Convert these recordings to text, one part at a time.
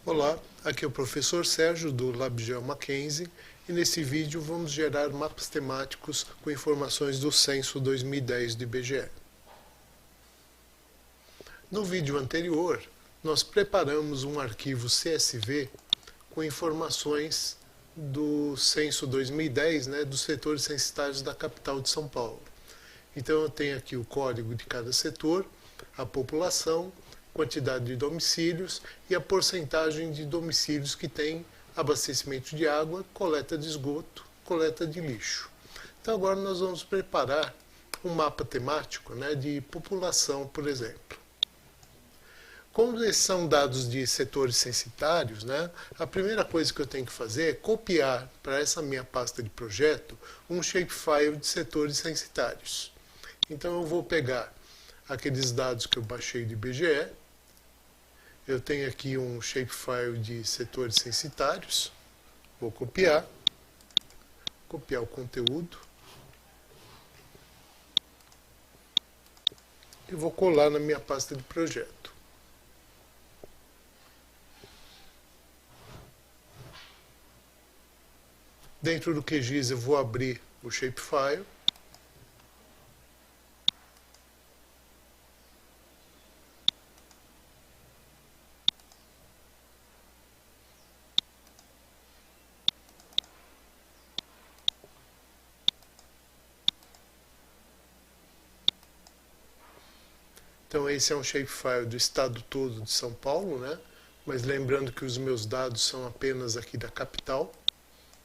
Olá, aqui é o professor Sérgio do LabGeo Mackenzie e nesse vídeo vamos gerar mapas temáticos com informações do Censo 2010 do IBGE. No vídeo anterior, nós preparamos um arquivo CSV com informações do Censo 2010, dos setores censitários da capital de São Paulo. Então eu tenho aqui o código de cada setor, a população, quantidade de domicílios e a porcentagem de domicílios que tem abastecimento de água, coleta de esgoto, coleta de lixo. Então agora nós vamos preparar um mapa temático de população, por exemplo. Como esses são dados de setores censitários, a primeira coisa que eu tenho que fazer é copiar para essa minha pasta de projeto um shapefile de setores censitários. Então eu vou pegar aqueles dados que eu baixei do IBGE. Eu tenho aqui um shapefile de setores censitários. Vou copiar o conteúdo e vou colar na minha pasta de projeto. Dentro do QGIS eu vou abrir o shapefile. Então esse é um shapefile do estado todo de São Paulo, mas lembrando que os meus dados são apenas aqui da capital.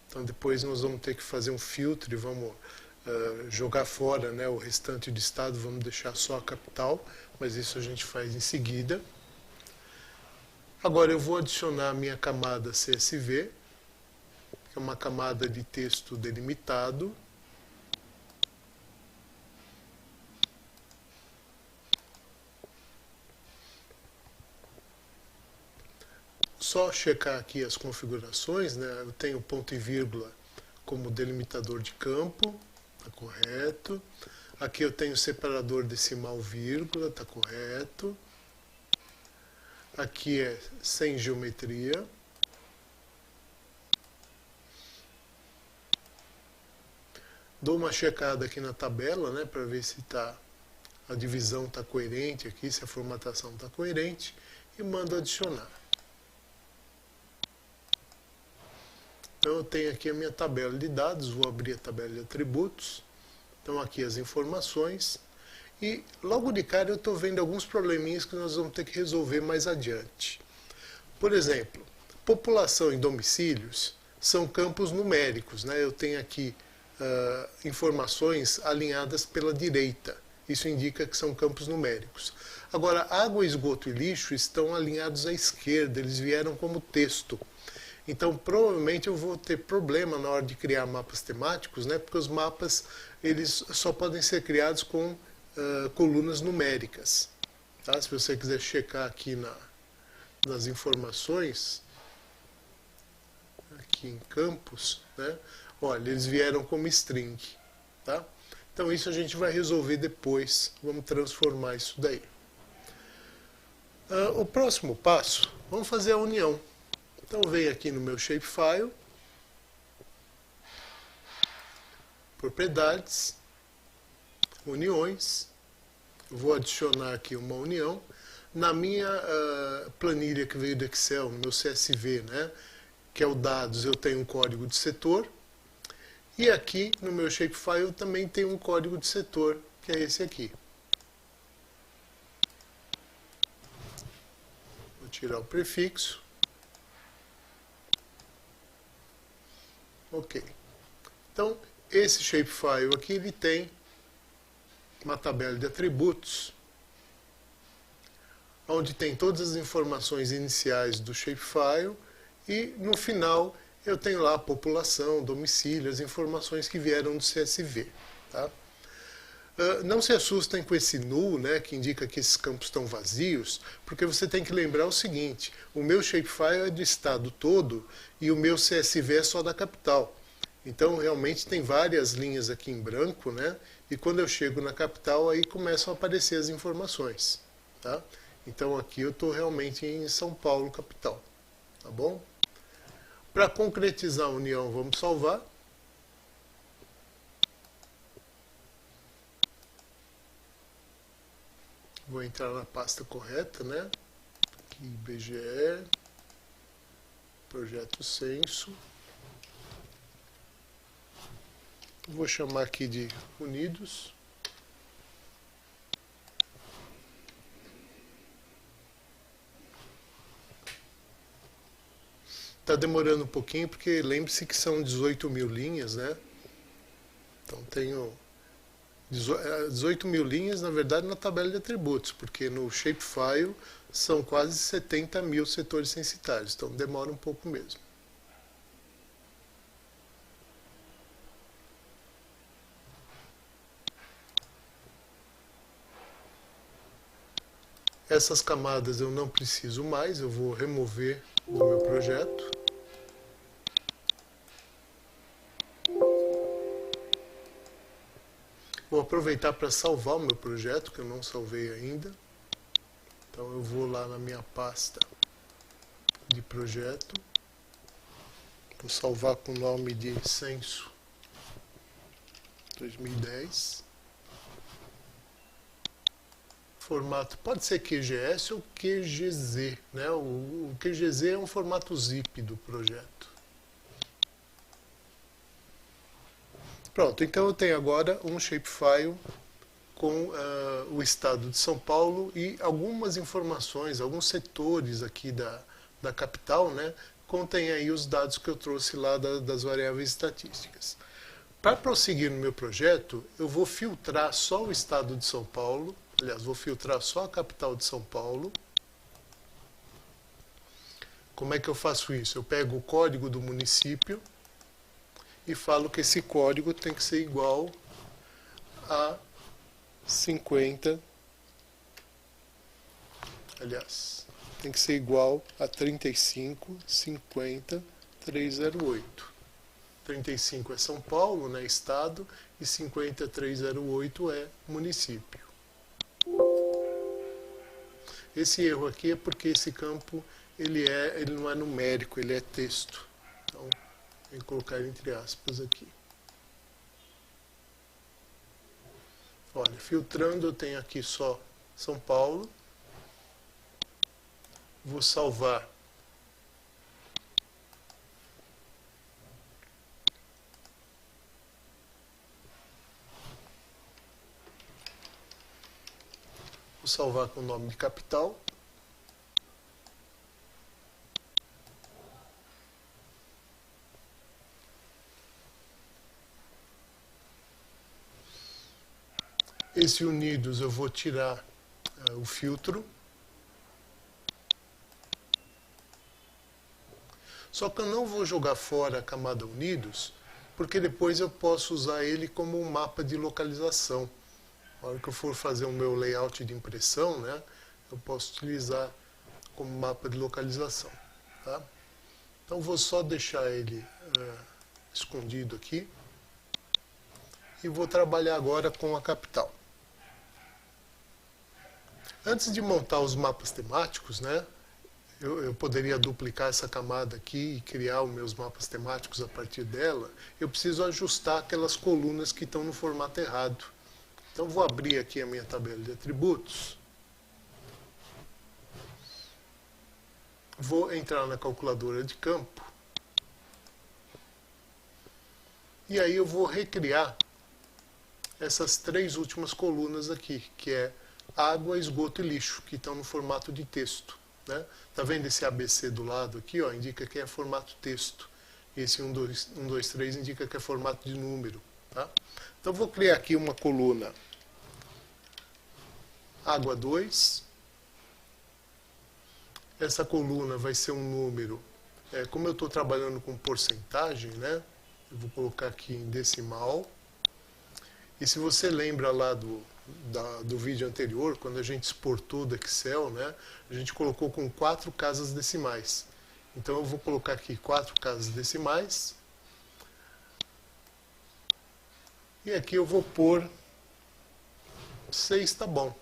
Então depois nós vamos ter que fazer um filtro e vamos jogar fora o restante do estado, vamos deixar só a capital, mas isso a gente faz em seguida. Agora eu vou adicionar a minha camada CSV, que é uma camada de texto delimitado. Só checar aqui as configurações, eu tenho ponto e vírgula como delimitador de campo, está correto. Aqui eu tenho separador decimal vírgula, está correto. Aqui é sem geometria. Dou uma checada aqui na tabela, para ver se a divisão está coerente aqui, se a formatação está coerente, e mando adicionar. Então eu tenho aqui a minha tabela de dados, vou abrir a tabela de atributos. Então aqui as informações. E logo de cara eu estou vendo alguns probleminhas que nós vamos ter que resolver mais adiante. Por exemplo, população e domicílios são campos numéricos. Eu tenho aqui informações alinhadas pela direita. Isso indica que são campos numéricos. Agora, água, esgoto e lixo estão alinhados à esquerda, eles vieram como texto. Então, provavelmente eu vou ter problema na hora de criar mapas temáticos, porque os mapas eles só podem ser criados com colunas numéricas. Se você quiser checar aqui nas informações, aqui em campos, olha, eles vieram como string. Então, isso a gente vai resolver depois, vamos transformar isso daí. O próximo passo, vamos fazer a união. Então venho aqui no meu shapefile, propriedades, uniões, vou adicionar aqui uma união. Na minha planilha que veio do Excel, no meu CSV, que é o dados, eu tenho um código de setor. E aqui no meu shapefile eu também tenho um código de setor, que é esse aqui. Vou tirar o prefixo. Ok. Então, esse shapefile aqui, ele tem uma tabela de atributos, onde tem todas as informações iniciais do shapefile, e no final eu tenho lá a população, domicílio, as informações que vieram do CSV. Não se assustem com esse null, que indica que esses campos estão vazios, porque você tem que lembrar o seguinte: o meu shapefile é do estado todo e o meu CSV é só da capital. Então, realmente tem várias linhas aqui em branco, e quando eu chego na capital, aí começam a aparecer as informações. Então, aqui eu estou realmente em São Paulo, capital. tá bom? Para concretizar a união, vamos salvar. Vou entrar na pasta correta, né? Aqui, IBGE, projeto censo. Vou chamar aqui de Unidos. Está demorando um pouquinho, porque lembre-se que são 18 mil linhas, né? Então tenho 18 mil linhas, na verdade, na tabela de atributos, porque no shapefile são quase 70 mil setores censitários, então demora um pouco mesmo. Essas camadas eu não preciso mais, eu vou remover do meu projeto. Vou aproveitar para salvar o meu projeto, que eu não salvei ainda. Então eu vou lá na minha pasta de projeto. Vou salvar com o nome de Censo 2010. Formato pode ser QGS ou QGZ, né? O QGZ é um formato zip do projeto. Pronto, então eu tenho agora um shapefile com o estado de São Paulo e algumas informações, alguns setores aqui da capital, né? Contém aí os dados que eu trouxe lá das variáveis estatísticas. Para prosseguir no meu projeto, eu vou filtrar só o estado de São Paulo, aliás, vou filtrar só a capital de São Paulo. Como é que eu faço isso? Eu pego o código do município e falo que esse código tem que ser igual a 50, aliás, tem que ser igual a 35, 50, 308. 35 é São Paulo, né, estado, e 50308 é município. Esse erro aqui é porque esse campo ele não é numérico, ele é texto. Então, vou colocar entre aspas aqui. Olha, filtrando eu tenho aqui só São Paulo. Vou salvar. Vou salvar com o nome de capital. Esse Unidos eu vou tirar o filtro. Só que eu não vou jogar fora a camada Unidos, porque depois eu posso usar ele como um mapa de localização. Na hora que eu for fazer o meu layout de impressão, né, eu posso utilizar como mapa de localização. Tá? Então vou só deixar ele escondido aqui. E vou trabalhar agora com a capital. Antes de montar os mapas temáticos, né, eu poderia duplicar essa camada aqui e criar os meus mapas temáticos a partir dela. Eu preciso ajustar aquelas colunas que estão no formato errado. Então vou abrir aqui a minha tabela de atributos. Vou entrar na calculadora de campo. E aí eu vou recriar essas três últimas colunas aqui, que é água, esgoto e lixo, que estão no formato de texto. Né? Tá vendo esse ABC do lado aqui? Ó, indica que é formato texto. Esse 1, 2, 3 indica que é formato de número. Tá? Então vou criar aqui uma coluna água 2. Essa coluna vai ser um número. Como eu estou trabalhando com porcentagem, né? Eu vou colocar aqui em decimal. E se você lembra lá do vídeo anterior, quando a gente exportou do Excel, né, a gente colocou com 4 casas decimais. Então eu vou colocar aqui 4 casas decimais. E aqui eu vou pôr 6, tá bom.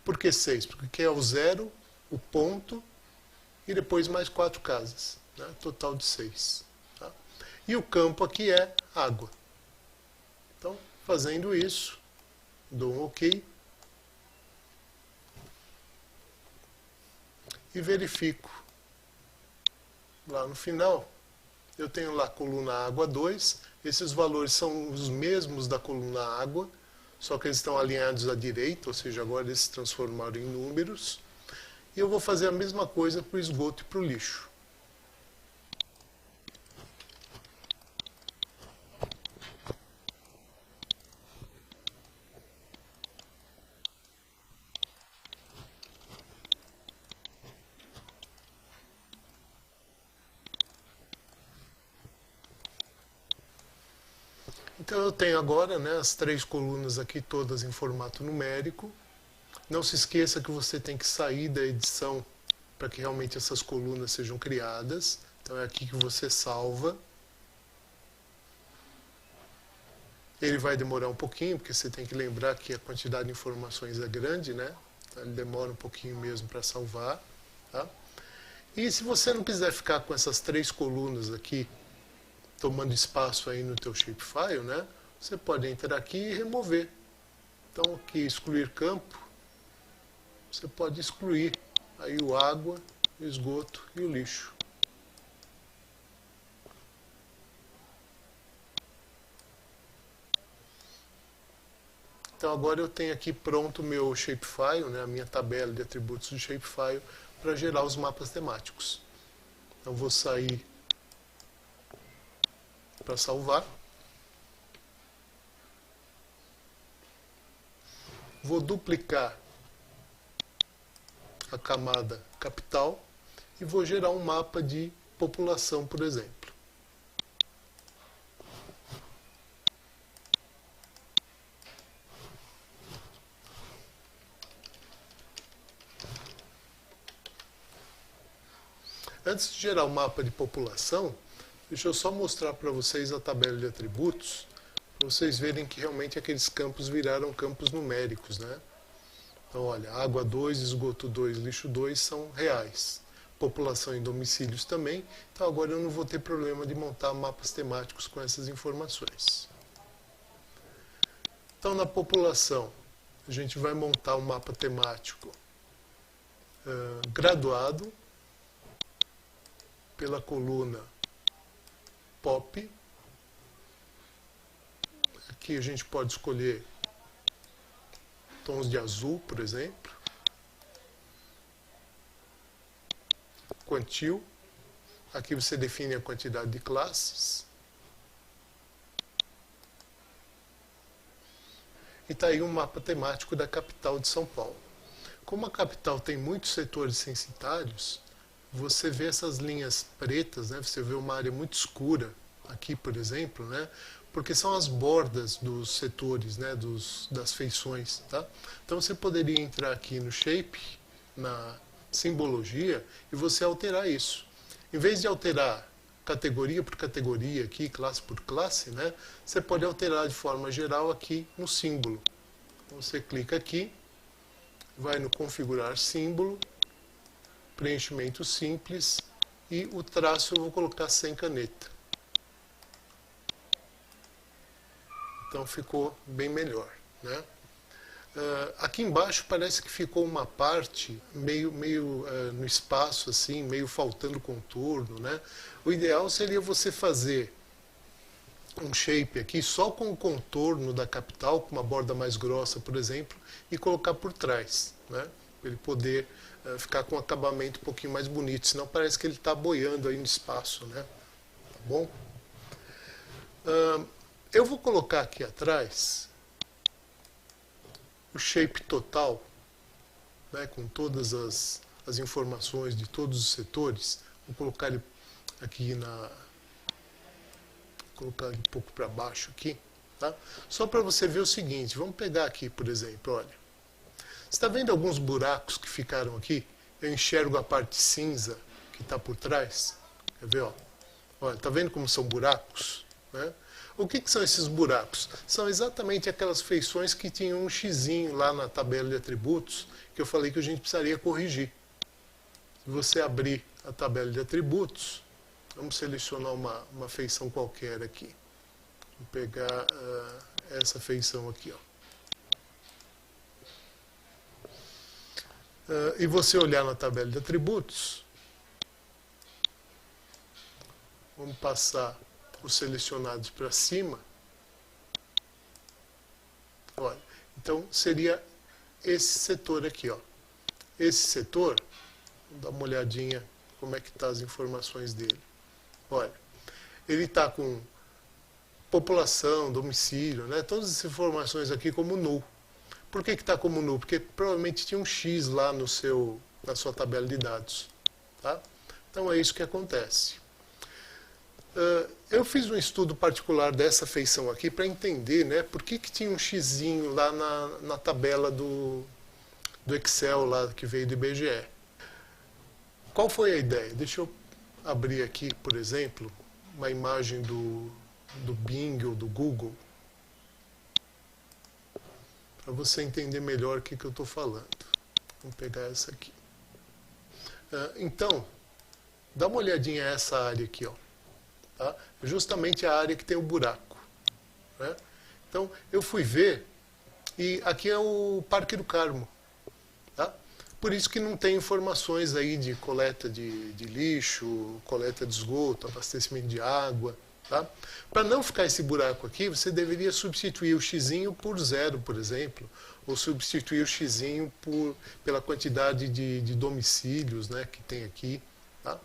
Por que 6? Porque é o zero, o ponto e depois mais 4 casas, né? Total de 6. Tá? E o campo aqui é água. Então, fazendo isso, dou um OK e verifico. Lá no final, eu tenho lá a coluna água 2, esses valores são os mesmos da coluna água, só que eles estão alinhados à direita, ou seja, agora eles se transformaram em números. E eu vou fazer a mesma coisa para o esgoto e para o lixo. Então eu tenho agora, né, as 3 colunas aqui todas em formato numérico. Não se esqueça que você tem que sair da edição para que realmente essas colunas sejam criadas. Então é aqui que você salva. Ele vai demorar um pouquinho, porque você tem que lembrar que a quantidade de informações é grande, né? Então ele demora um pouquinho mesmo para salvar. Tá? E se você não quiser ficar com essas 3 colunas aqui, tomando espaço aí no teu shapefile, né? Você pode entrar aqui e remover. Então aqui excluir campo, você pode excluir aí o água, o esgoto e o lixo. Então agora eu tenho aqui pronto o meu shapefile, né, a minha tabela de atributos do shapefile para gerar os mapas temáticos. Então vou sair para salvar. Vou duplicar a camada capital e vou gerar um mapa de população, por exemplo. Antes de gerar o mapa de população, deixa eu só mostrar para vocês a tabela de atributos, para vocês verem que realmente aqueles campos viraram campos numéricos, né? Então, olha, água 2, esgoto 2, lixo 2 são reais. População e domicílios também. Então, agora eu não vou ter problema de montar mapas temáticos com essas informações. Então, na população, a gente vai montar um mapa temático graduado pela coluna POP. Aqui a gente pode escolher tons de azul, por exemplo. Quantil. Aqui você define a quantidade de classes. E está aí um mapa temático da capital de São Paulo. Como a capital tem muitos setores censitários, você vê essas linhas pretas, né? Você vê uma área muito escura aqui, por exemplo, né? Porque são as bordas dos setores, né? Das feições. Tá? Então você poderia entrar aqui no Shape, na simbologia, e você alterar isso. Em vez de alterar categoria por categoria aqui, classe por classe, né? Você pode alterar de forma geral aqui no símbolo. Então, você clica aqui, vai no configurar símbolo, preenchimento simples, e o traço eu vou colocar sem caneta. Então ficou bem melhor, né? Aqui embaixo parece que ficou uma parte meio no espaço, assim, meio faltando contorno, né? O ideal seria você fazer um shape aqui só com o contorno da capital, com uma borda mais grossa, por exemplo, e colocar por trás, né? Para ele poder ficar com um acabamento um pouquinho mais bonito, senão parece que ele está boiando aí no espaço, né? Tá bom? Eu vou colocar aqui atrás o shape total, né, com todas as informações de todos os setores. Vou colocar ele aqui colocar um pouco para baixo aqui, tá? Só para você ver o seguinte, vamos pegar aqui, por exemplo, olha. Você está vendo alguns buracos que ficaram aqui? Eu enxergo a parte cinza que está por trás. Quer ver? Ó? Olha, está vendo como são buracos? Né? O que são esses buracos? São exatamente aquelas feições que tinham um xizinho lá na tabela de atributos que eu falei que a gente precisaria corrigir. você abrir a tabela de atributos, vamos selecionar uma feição qualquer aqui. Vou pegar essa feição aqui, ó. E você olhar na tabela de atributos, vamos passar os selecionados para cima. Olha, então seria esse setor aqui, ó. Esse setor, vamos dar uma olhadinha como é que está as informações dele. Olha, ele está com população, domicílio, né? Todas as informações aqui como null. Por que está como null? Porque provavelmente tinha um X lá na sua tabela de dados. Tá? Então é isso que acontece. Eu fiz um estudo particular dessa feição aqui para entender, né, por que tinha um xizinho lá na tabela do Excel lá que veio do IBGE. Qual foi a ideia? Deixa eu abrir aqui, por exemplo, uma imagem do Bing ou do Google, para você entender melhor o que eu estou falando. Vamos pegar essa aqui. Então, dá uma olhadinha nessa área aqui, ó. Tá? Justamente a área que tem o buraco. Né? Então, eu fui ver, e aqui é o Parque do Carmo. Tá? Por isso que não tem informações aí de coleta de lixo, coleta de esgoto, abastecimento de água. Tá? Para não ficar esse buraco aqui, você deveria substituir o xizinho por 0, por exemplo, ou substituir o xizinho pela quantidade de domicílios, né, que tem aqui. Tá?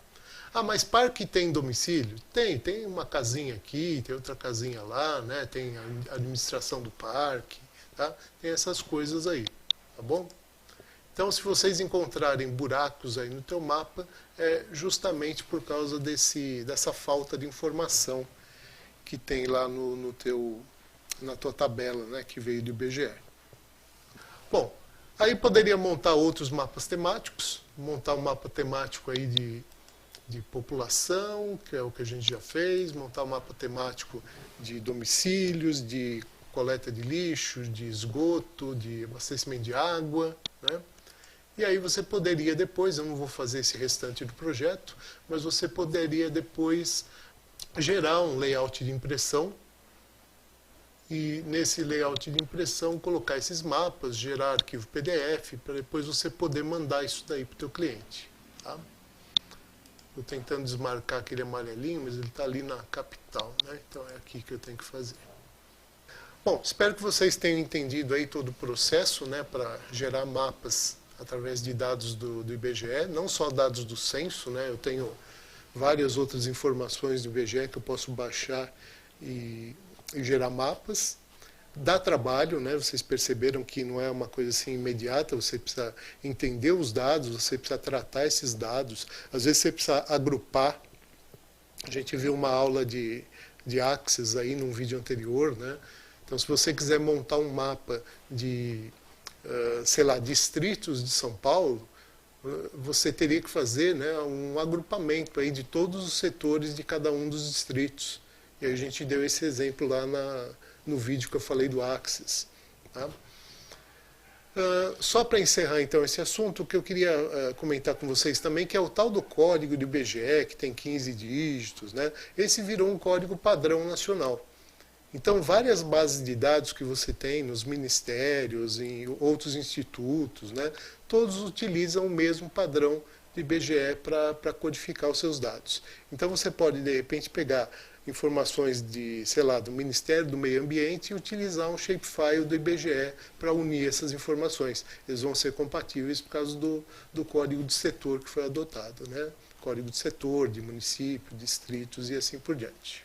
Mas parque tem domicílio? Tem uma casinha aqui, tem outra casinha lá, né, tem a administração do parque, tá? Tem essas coisas aí, tá bom? Então, se vocês encontrarem buracos aí no teu mapa, é justamente por causa dessa falta de informação que tem lá na tua tabela, né, que veio do IBGE. Bom, aí poderia montar outros mapas temáticos, montar um mapa temático aí de população, que é o que a gente já fez, montar um mapa temático de domicílios, de coleta de lixo, de esgoto, de abastecimento de água, né? E aí você poderia depois, eu não vou fazer esse restante do projeto, mas você poderia depois gerar um layout de impressão e nesse layout de impressão colocar esses mapas, gerar arquivo PDF, para depois você poder mandar isso daí para o teu cliente. Tá? Estou tentando desmarcar aquele amarelinho, mas ele está ali na capital, né? Então é aqui que eu tenho que fazer. Bom, espero que vocês tenham entendido aí todo o processo, né, para gerar mapas através de dados do IBGE, não só dados do censo, né, eu tenho várias outras informações do IBGE que eu posso baixar e gerar mapas. Dá trabalho, né, vocês perceberam que não é uma coisa assim imediata, você precisa entender os dados, você precisa tratar esses dados, às vezes você precisa agrupar. A gente viu uma aula de Access aí num vídeo anterior, né? Então, se você quiser montar um mapa de, sei lá, distritos de São Paulo, você teria que fazer, né, um agrupamento aí de todos os setores de cada um dos distritos. E a gente deu esse exemplo lá no vídeo que eu falei do Access. Tá? Só para encerrar então esse assunto, o que eu queria comentar com vocês também, que é o tal do código do IBGE, que tem 15 dígitos, né? Esse virou um código padrão nacional. Então, várias bases de dados que você tem nos ministérios, em outros institutos, né, todos utilizam o mesmo padrão do IBGE para codificar os seus dados. Então, você pode, de repente, pegar informações sei lá, do Ministério do Meio Ambiente e utilizar um shapefile do IBGE para unir essas informações. Eles vão ser compatíveis por causa do código de setor que foi adotado, né? Código de setor, de município, distritos e assim por diante.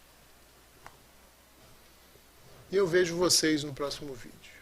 E eu vejo vocês no próximo vídeo.